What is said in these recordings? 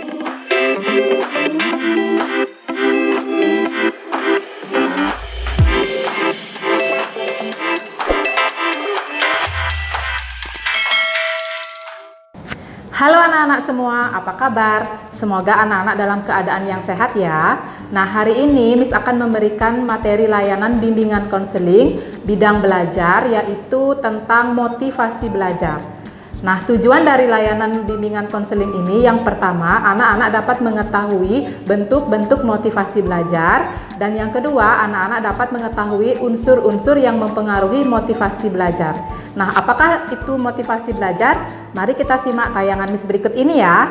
Halo anak-anak semua, apa kabar? Semoga anak-anak dalam keadaan yang sehat ya. Nah, hari ini Miss akan memberikan materi layanan bimbingan konseling bidang belajar, yaitu tentang motivasi belajar. Nah, tujuan dari layanan bimbingan konseling ini yang pertama, anak-anak dapat mengetahui bentuk-bentuk motivasi belajar, dan yang kedua, anak-anak dapat mengetahui unsur-unsur yang mempengaruhi motivasi belajar. Nah, apakah itu motivasi belajar? Mari kita simak tayangan Miss berikut ini ya.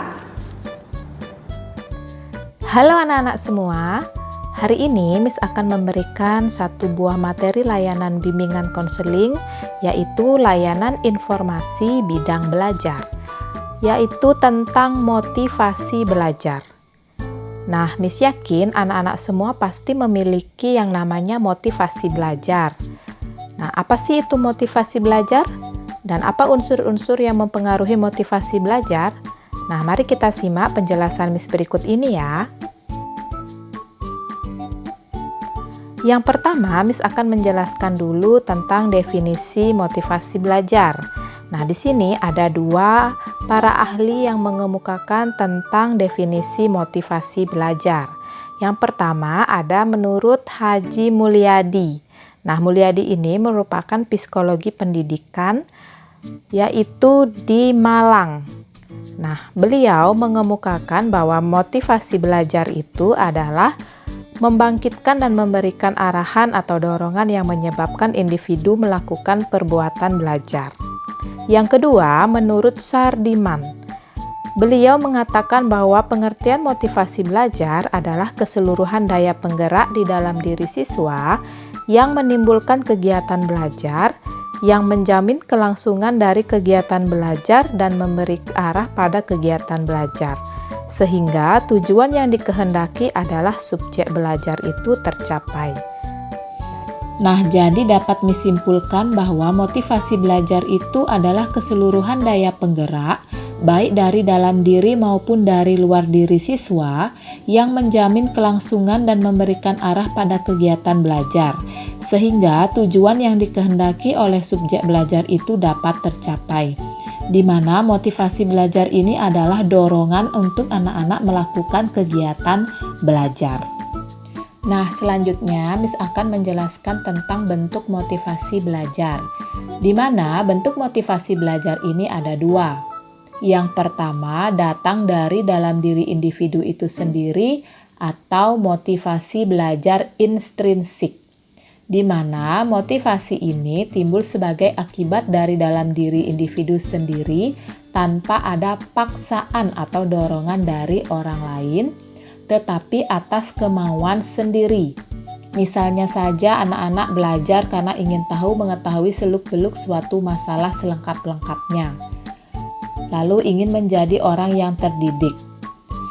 Halo anak-anak semua. Hari ini Miss akan memberikan satu buah materi layanan bimbingan konseling, yaitu layanan informasi bidang belajar, yaitu tentang motivasi belajar. Nah, Miss yakin anak-anak semua pasti memiliki yang namanya motivasi belajar. Nah, apa sih itu motivasi belajar? Dan apa unsur-unsur yang mempengaruhi motivasi belajar? Nah, mari kita simak penjelasan Miss berikut ini ya. Yang pertama, Miss akan menjelaskan dulu tentang definisi motivasi belajar. Nah, di sini ada dua para ahli yang mengemukakan tentang definisi motivasi belajar. Yang pertama ada menurut Haji Mulyadi. Nah, Mulyadi ini merupakan psikologi pendidikan, yaitu di Malang. Nah, beliau mengemukakan bahwa motivasi belajar itu adalah membangkitkan dan memberikan arahan atau dorongan yang menyebabkan individu melakukan perbuatan belajar. Yang kedua, menurut Sardiman, beliau mengatakan bahwa pengertian motivasi belajar adalah keseluruhan daya penggerak di dalam diri siswa yang menimbulkan kegiatan belajar, yang menjamin kelangsungan dari kegiatan belajar dan memberi arah pada kegiatan belajar, sehingga tujuan yang dikehendaki adalah subjek belajar itu tercapai. Nah, jadi dapat disimpulkan bahwa motivasi belajar itu adalah keseluruhan daya penggerak, baik dari dalam diri maupun dari luar diri siswa, yang menjamin kelangsungan dan memberikan arah pada kegiatan belajar, sehingga tujuan yang dikehendaki oleh subjek belajar itu dapat tercapai, di mana motivasi belajar ini adalah dorongan untuk anak-anak melakukan kegiatan belajar. Nah, selanjutnya Miss akan menjelaskan tentang bentuk motivasi belajar, di mana bentuk motivasi belajar ini ada dua. Yang pertama datang dari dalam diri individu itu sendiri atau motivasi belajar intrinsik, di mana motivasi ini timbul sebagai akibat dari dalam diri individu sendiri tanpa ada paksaan atau dorongan dari orang lain, tetapi atas kemauan sendiri. Misalnya saja anak-anak belajar karena ingin mengetahui seluk-beluk suatu masalah selengkap-lengkapnya, lalu ingin menjadi orang yang terdidik.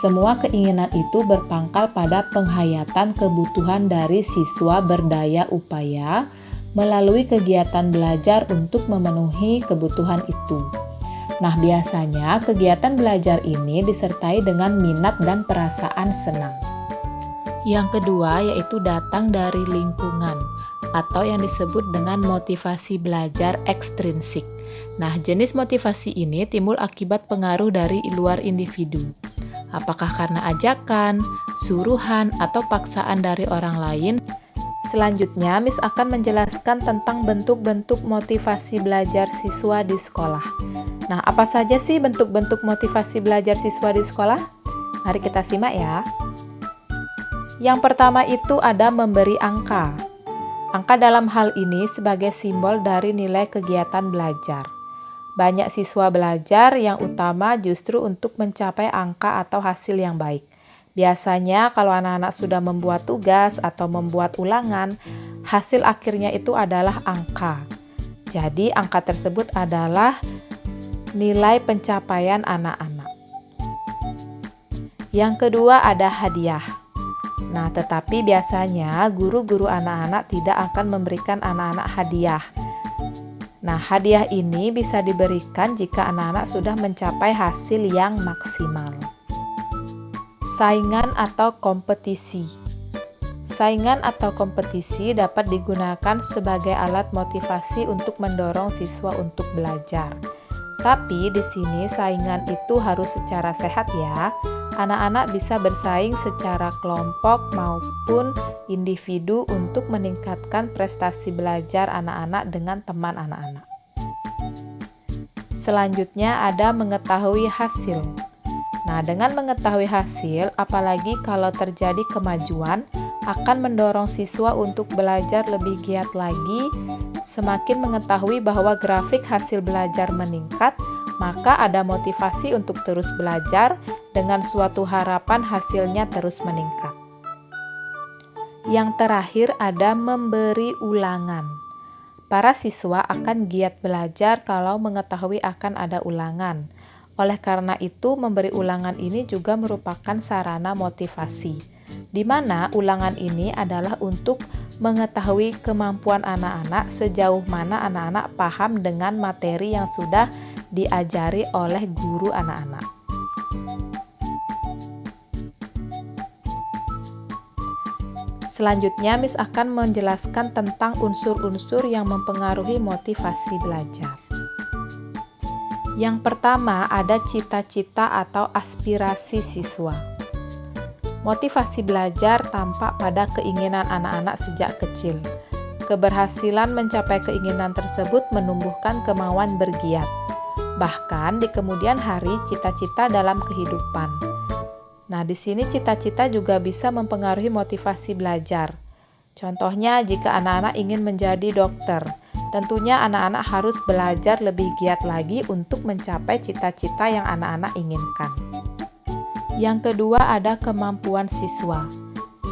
Semua keinginan itu berpangkal pada penghayatan kebutuhan dari siswa berdaya upaya melalui kegiatan belajar untuk memenuhi kebutuhan itu. Nah, biasanya kegiatan belajar ini disertai dengan minat dan perasaan senang. Yang kedua yaitu datang dari lingkungan atau yang disebut dengan motivasi belajar ekstrinsik. Nah, jenis motivasi ini timbul akibat pengaruh dari luar individu. Apakah karena ajakan, suruhan, atau paksaan dari orang lain? Selanjutnya, Miss akan menjelaskan tentang bentuk-bentuk motivasi belajar siswa di sekolah. Nah, apa saja sih bentuk-bentuk motivasi belajar siswa di sekolah? Mari kita simak ya. Yang pertama itu ada memberi angka. Angka dalam hal ini sebagai simbol dari nilai kegiatan belajar. Banyak siswa belajar yang utama justru untuk mencapai angka atau hasil yang baik. Biasanya kalau anak-anak sudah membuat tugas atau membuat ulangan, hasil akhirnya itu adalah angka. Jadi angka tersebut adalah nilai pencapaian anak-anak. Yang kedua ada hadiah. Nah, tetapi biasanya guru-guru anak-anak tidak akan memberikan anak-anak hadiah. Nah, hadiah ini bisa diberikan jika anak-anak sudah mencapai hasil yang maksimal. Saingan atau kompetisi. Saingan atau kompetisi dapat digunakan sebagai alat motivasi untuk mendorong siswa untuk belajar. Tapi di sini saingan itu harus secara sehat ya. Anak-anak bisa bersaing secara kelompok maupun individu untuk meningkatkan prestasi belajar anak-anak dengan teman anak-anak. Selanjutnya ada mengetahui hasil. Nah, dengan mengetahui hasil, apalagi kalau terjadi kemajuan, akan mendorong siswa untuk belajar lebih giat lagi. Semakin mengetahui bahwa grafik hasil belajar meningkat, maka ada motivasi untuk terus belajar dengan suatu harapan hasilnya terus meningkat. Yang terakhir ada memberi ulangan. Para siswa akan giat belajar kalau mengetahui akan ada ulangan. Oleh karena itu, memberi ulangan ini juga merupakan sarana motivasi, di mana ulangan ini adalah untuk mengetahui kemampuan anak-anak sejauh mana anak-anak paham dengan materi yang sudah diajari oleh guru anak-anak. Selanjutnya, Miss akan menjelaskan tentang unsur-unsur yang mempengaruhi motivasi belajar. Yang pertama, ada cita-cita atau aspirasi siswa. Motivasi belajar tampak pada keinginan anak-anak sejak kecil. Keberhasilan mencapai keinginan tersebut menumbuhkan kemauan bergiat. Bahkan di kemudian hari, cita-cita dalam kehidupan. Nah, di sini cita-cita juga bisa mempengaruhi motivasi belajar. Contohnya, jika anak-anak ingin menjadi dokter, tentunya anak-anak harus belajar lebih giat lagi untuk mencapai cita-cita yang anak-anak inginkan. Yang kedua ada kemampuan siswa,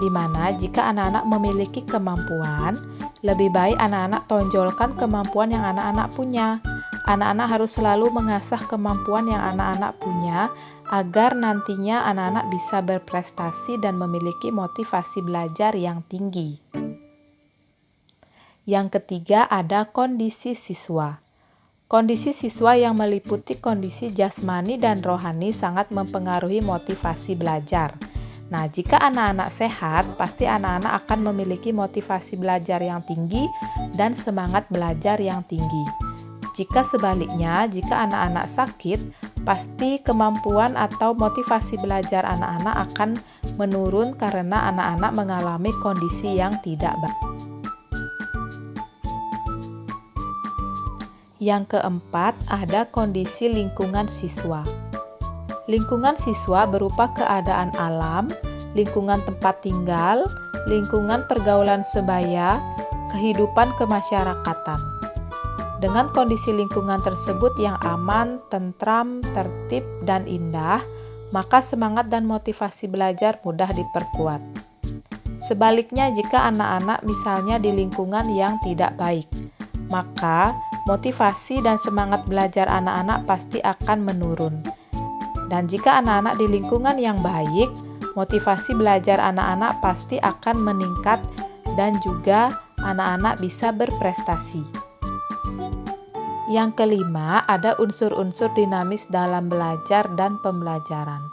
di mana jika anak-anak memiliki kemampuan, lebih baik anak-anak tonjolkan kemampuan yang anak-anak punya. Anak-anak harus selalu mengasah kemampuan yang anak-anak punya, agar nantinya anak-anak bisa berprestasi dan memiliki motivasi belajar yang tinggi. Yang ketiga ada kondisi siswa. Kondisi siswa yang meliputi kondisi jasmani dan rohani sangat mempengaruhi motivasi belajar. Nah, jika anak-anak sehat, pasti anak-anak akan memiliki motivasi belajar yang tinggi dan semangat belajar yang tinggi. Jika sebaliknya, jika anak-anak sakit, pasti kemampuan atau motivasi belajar anak-anak akan menurun karena anak-anak mengalami kondisi yang tidak baik. Yang keempat, ada kondisi lingkungan siswa. Lingkungan siswa berupa keadaan alam, lingkungan tempat tinggal, lingkungan pergaulan sebaya, kehidupan kemasyarakatan. Dengan kondisi lingkungan tersebut yang aman, tentram, tertib, dan indah, maka semangat dan motivasi belajar mudah diperkuat. Sebaliknya, jika anak-anak misalnya di lingkungan yang tidak baik, maka motivasi dan semangat belajar anak-anak pasti akan menurun. Dan jika anak-anak di lingkungan yang baik, motivasi belajar anak-anak pasti akan meningkat dan juga anak-anak bisa berprestasi. Yang kelima, ada unsur-unsur dinamis dalam belajar dan pembelajaran.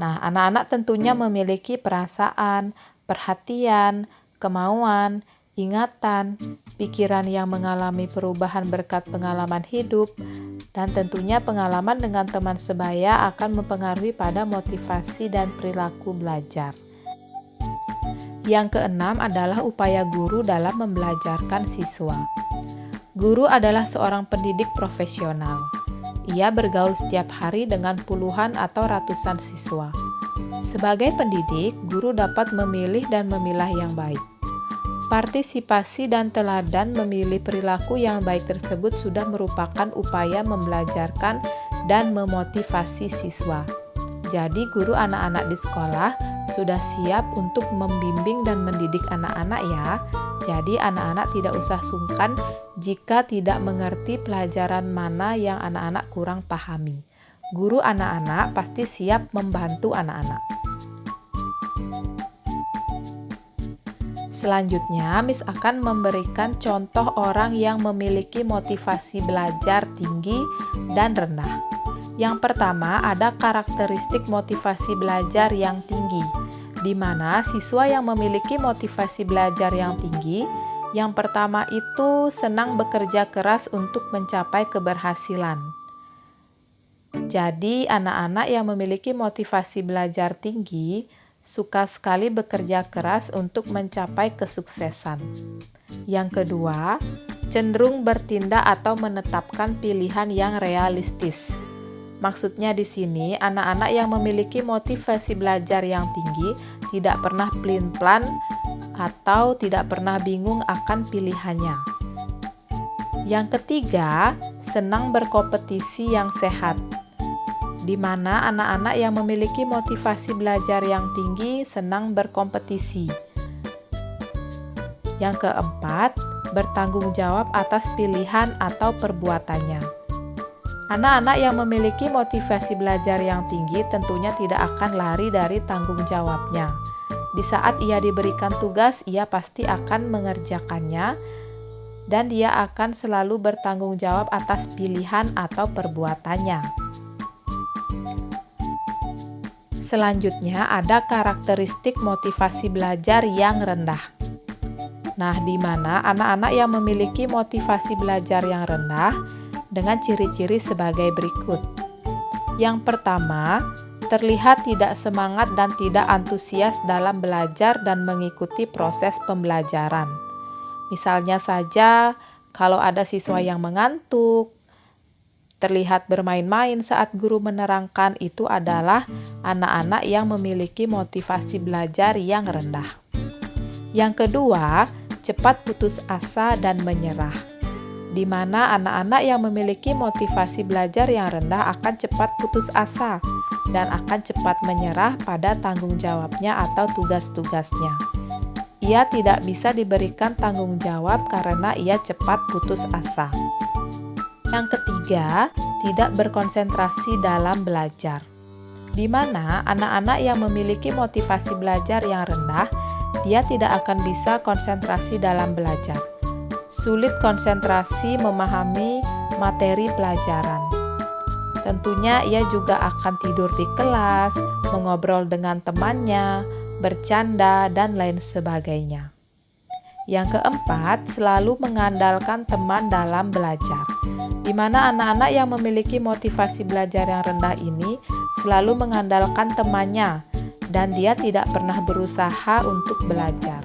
Nah, anak-anak tentunya memiliki perasaan, perhatian, kemauan, ingatan, pikiran yang mengalami perubahan berkat pengalaman hidup, dan tentunya pengalaman dengan teman sebaya akan mempengaruhi pada motivasi dan perilaku belajar. Yang keenam adalah upaya guru dalam membelajarkan siswa. Guru adalah seorang pendidik profesional. Ia bergaul setiap hari dengan puluhan atau ratusan siswa. Sebagai pendidik, guru dapat memilih dan memilah yang baik. Partisipasi dan teladan memilih perilaku yang baik tersebut sudah merupakan upaya membelajarkan dan memotivasi siswa. Jadi, guru anak-anak di sekolah sudah siap untuk membimbing dan mendidik anak-anak ya. Jadi, anak-anak tidak usah sungkan jika tidak mengerti pelajaran mana yang anak-anak kurang pahami. Guru anak-anak pasti siap membantu anak-anak. Selanjutnya, Miss akan memberikan contoh orang yang memiliki motivasi belajar tinggi dan rendah. Yang pertama, ada karakteristik motivasi belajar yang tinggi, di mana siswa yang memiliki motivasi belajar yang tinggi, yang pertama itu senang bekerja keras untuk mencapai keberhasilan. Jadi, anak-anak yang memiliki motivasi belajar tinggi suka sekali bekerja keras untuk mencapai kesuksesan. Yang kedua, cenderung bertindak atau menetapkan pilihan yang realistis. Maksudnya di sini, anak-anak yang memiliki motivasi belajar yang tinggi tidak pernah pelin-pelan atau tidak pernah bingung akan pilihannya. Yang ketiga, senang berkompetisi yang sehat, di mana anak-anak yang memiliki motivasi belajar yang tinggi senang berkompetisi. Yang keempat, bertanggung jawab atas pilihan atau perbuatannya. Anak-anak yang memiliki motivasi belajar yang tinggi tentunya tidak akan lari dari tanggung jawabnya. Di saat ia diberikan tugas, ia pasti akan mengerjakannya dan dia akan selalu bertanggung jawab atas pilihan atau perbuatannya. Selanjutnya ada karakteristik motivasi belajar yang rendah. Nah, di mana anak-anak yang memiliki motivasi belajar yang rendah dengan ciri-ciri sebagai berikut. Yang pertama, terlihat tidak semangat dan tidak antusias dalam belajar dan mengikuti proses pembelajaran. Misalnya saja, kalau ada siswa yang mengantuk, terlihat bermain-main saat guru menerangkan, itu adalah anak-anak yang memiliki motivasi belajar yang rendah. Yang kedua, cepat putus asa dan menyerah, di mana anak-anak yang memiliki motivasi belajar yang rendah akan cepat putus asa dan akan cepat menyerah pada tanggung jawabnya atau tugas-tugasnya. Ia tidak bisa diberikan tanggung jawab karena ia cepat putus asa. Yang ketiga, tidak berkonsentrasi dalam belajar, di mana anak-anak yang memiliki motivasi belajar yang rendah, dia tidak akan bisa konsentrasi dalam belajar. Sulit konsentrasi memahami materi pelajaran. Tentunya ia juga akan tidur di kelas, mengobrol dengan temannya, bercanda, dan lain sebagainya. Yang keempat, selalu mengandalkan teman dalam belajar, di mana anak-anak yang memiliki motivasi belajar yang rendah ini selalu mengandalkan temannya, dan dia tidak pernah berusaha untuk belajar.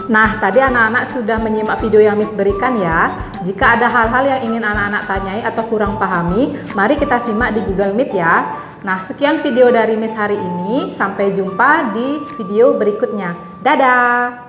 Nah, tadi anak-anak sudah menyimak video yang Miss berikan ya. Jika ada hal-hal yang ingin anak-anak tanyai atau kurang pahami, mari kita simak di Google Meet ya. Nah, sekian video dari Miss hari ini. Sampai jumpa di video berikutnya. Dadah!